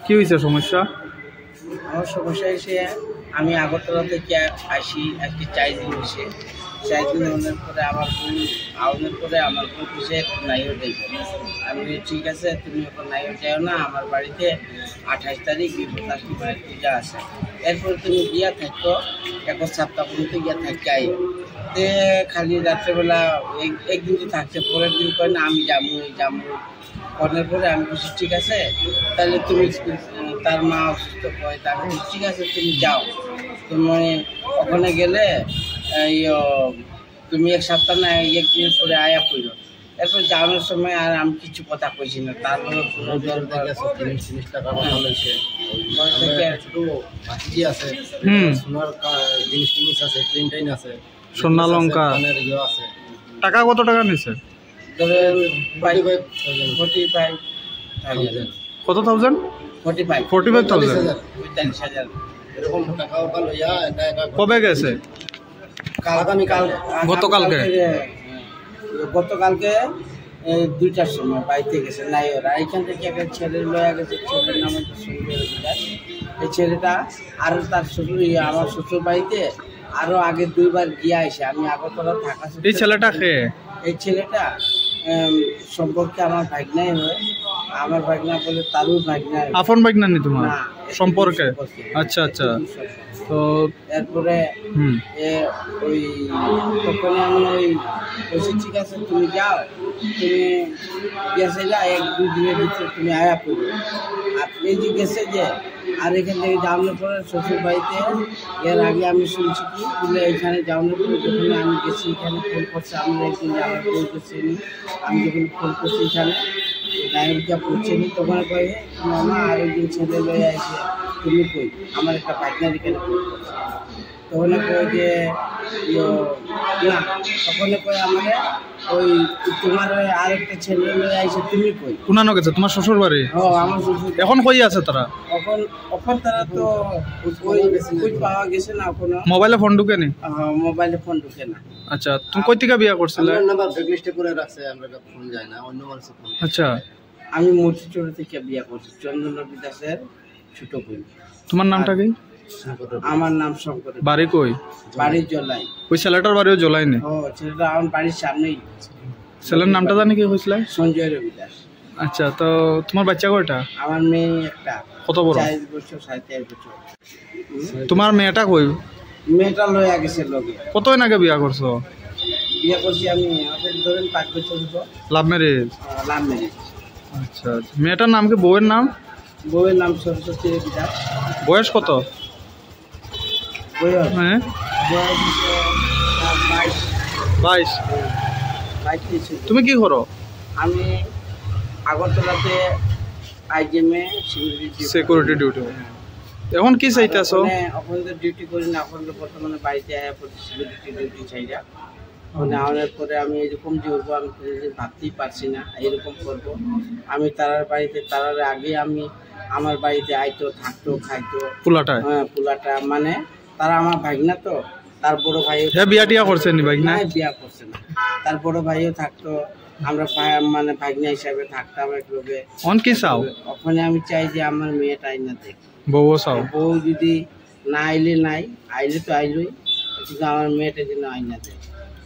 কি হয়েছে সমস্যা? আমার সমস্যা হয়েছে আমি আগরতলা থেকে আসি আজকে 4 দিন হয়েছে। 4 দিন হওয়ার পরে আমার বোন আউনের পরে আমার বোন খুঁজে নাইও যাইব। আমি ঠিক আছে তুমি এখন নাইও যাও না, আমার বাড়িতে 28 তারিখ বিপদাশী বাড়ির পূজা আছে, এরপরে তুমি গিয়া থাকো 21 সপ্তাহ পর্যন্ত গিয়া থাকি আই। তে খালি রাত্রেবেলা একদিন তো থাকছে, পরের দিন করে না আমি যাবো করার পরে আমি বলছি ঠিক আছে তাহলে তুমি তার মা অসুস্থ হয়, তার ঠিক আছে তুমি যাও, তুমি ওখানে গেলে তুমি 1 সপ্তাহ না 1 দিন পরে আয়া পড়ো। এরপর যাওয়ানোর সময় আর আমি কিছু কথা কইছি না, তারপরে সোনা লঙ্কা টাকা কত টাকা নিছে? কত থাউজেন্ড? 45,000। কবে গেছে? গতকালকে 2টার সময় বাড়িতে গেছে নাই ওরা। এইখান থেকে একটা ছেলে লয়া গেছে, ছেলের নাম হচ্ছে সঞ্জয় রবিদাস। এই ছেলেটা আরও তার শ্বশুর আমার শ্বশুর বাড়িতে আরও আগে 2বার গিয়ে আসে। আমি আগরতলা থাকা। এই ছেলেটা খেয়ে এই ছেলেটা সম্পর্কে আমার ভাগনাই হয়, আমার ভাগনা বলে তারও ভাগনা। আপন ভাগনা নি তোমার সম্পর্কে? আচ্ছা আচ্ছা। তো এরপরে ওই তখন আমি ওই বলছি ঠিক আছে তুমি যাও, তুমি গেছে যা 1-2 দিনের ভিতরে তুমি আয়া পড়ো। আর এই যে গেছে যে আর এখান থেকে যাওয়ানোর পরে শ্বশুর বাড়িতে এর আগে আমি শুনছি কি বলে এখানে যাওয়ানোর পরে যখন আমি গেছি এখানে ফোন করছে, আমরা একদিন আমার ফোন করছি, আমি যখন ফোন করছি এখানে নায়িকা পড়ছেনি তখন কয়ে মামা আর একদিন ছেলে লয়ে আসে তুমি কই, আমার একটা পার্টনার এখানে ফোন করছে। তখন কয়ে যে না, তখন কয়ে আমাকে ওই তোমার আর একটা ছেলে লয়ে আসে তুমি কই। কোনানো গেছে তোমার শ্বশুর বাড়ি? আমার শ্বশুর। এখন কই আছে তারা? এখন তারা তো ওই পাওয়া গেছে না, কোনো মোবাইলে ফোন ঢুকে নি? মোবাইলে ফোন ঢুকে না। আচ্ছা তুমি কই থেকে বিয়া করছিলে? নাম্বার ব্ল্যাকলিস্টে করে রাখছে, আমরা ফোন যায় না, অন্য মানুষের ফোন। আচ্ছা আমি মতিচুর থেকে বিয়া করছি, চন্দ্রনবী দাসের ছোট বোন। তোমার নামটা কি? আমার নাম শঙ্কর। বাড়ি কই? বাড়ি জলাই। ওই ছেলেটার বাড়িও জলাই নি? ছেলেটা আমার বাড়ির সামনেই। ছেলের নামটা জানি কি কইছিলে? সঞ্জয় রবি দাস। আচ্ছা তো তোমার বাচ্চা কয়টা? আমার মেয়ে একটা। কত বড়? 4 বছর 4.5 বছর। তোমার মেয়েটা কই? মেয়েটা লয়া গেছে লগে। কতদিন আগে বিয়া করছো? বিয়া করছি আমি এখন ধরেন 5 বছর হলো। Love marriage? Love marriage. আচ্ছা আচ্ছা। মেয়েটার নাম কি? বউয়ের নাম? বউয়ের নাম সরস্বতী রবি দাস। বয়স কত? বয়স? হ্যাঁ বয়স 22। তুমি কি করো? আমি আগরতলাতে আইজিএমে সিকিউরিটি ডিউটি। এখন কি চাইতেছো? এখন তো ডিউটি করি না, এখন তো বর্তমানে বাড়িতে আয়া পড়ছি সিকিউরিটি ডিউটি চাইরা। আনার পরে আমি এরকম যে হবো আমি ভাবতেই পারছি না এরকম করবো। আমি তারার বাড়িতে তারার আগে আমি আমার বাড়িতে আইতো, থাকতো, খাইতো। পুলাটা? হ্যাঁ পুলাটা, মানে তারা আমার ভাগনা তো, তার বড় ভাই বিয়া টিয়া করছে নি? ভাগনা বিয়া করছে না, তার বড় ভাইও থাকতো, আমরা মানে ভাগনা হিসাবে থাকতাম একলগে। অন কি চাও? ওখানে আমি চাই যে আমার মেয়েটা আইনা দেখ। বউ চাও? বউ যদি না আইলে নাই, আইলে তো আইলই, কিন্তু আমার মেয়েটা যেন আইনা দেয়।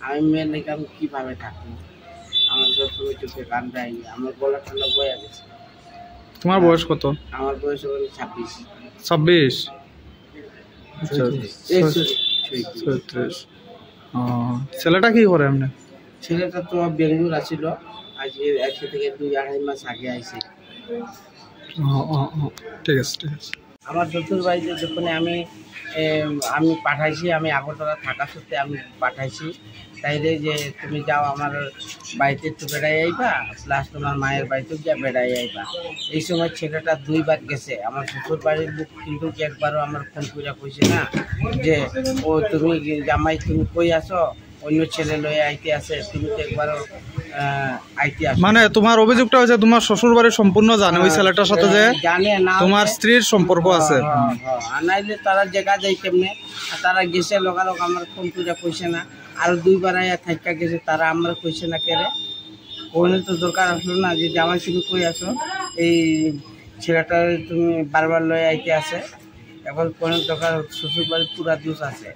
আমি মেয়ের লেগে আমি কীভাবে থাকবো? আমার সবসময় চোখে কান দেয়নি, আমার গলা ঠান্ডা বয়ে গেছে। তোমার বয়স কত? আমার বয়স হলো 26। 26? ছেলেটা কি করে এমনি? ছেলেটা তো বেঙ্গলোর আছিল, আজকে থেকে 2-2.5 মাস আগে আইছে। ঠিক আছে ঠিক আছে। আমার শ্বশুর বাড়িতে যখন আমি পাঠাইছি, আমি আগরতলা থাকা সত্ত্বে আমি পাঠাইছি, তাইলে যে তুমি যাও আমার বাড়িতে একটু বেড়াই আইবা, প্লাস তোমার মায়ের বাড়িতেও যা বেড়াই আইবা। এই সময় ছেলেটা 2বার গেছে। আমার শ্বশুর বাড়ির লোক কিন্তু একবারও আমার ফোন করে কইছে না যে ও তুমি জামাই তুমি কই আসো, অন্য ছেলে লয়ে আইতে আছে, তুমি তো একবারও আইতে আসো। মানে তোমার অভিযোগটা হচ্ছে তোমার শ্বশুর বাড়ি সম্পূর্ণ জানে ওই ছেলেটার সাথে যে জানে না তোমার স্ত্রীর সম্পর্ক আছে? আনাইলে তারা জায়গা যাই কেমনে, তারা গেছে লোকালোক আমার ফোন করে কইছে না, আর 2বার আইয়া থাকা গেছে, তারা আমার কইছে না কেরে। কোনে তো দরকার আসলো না যে জামাই তুমি কই আসো, এই ছেলেটার তুমি বারবার লয়ে আইতে আছে এখন কোন দরকার শ্বশুর বাড়ি পুরা দোষ আছে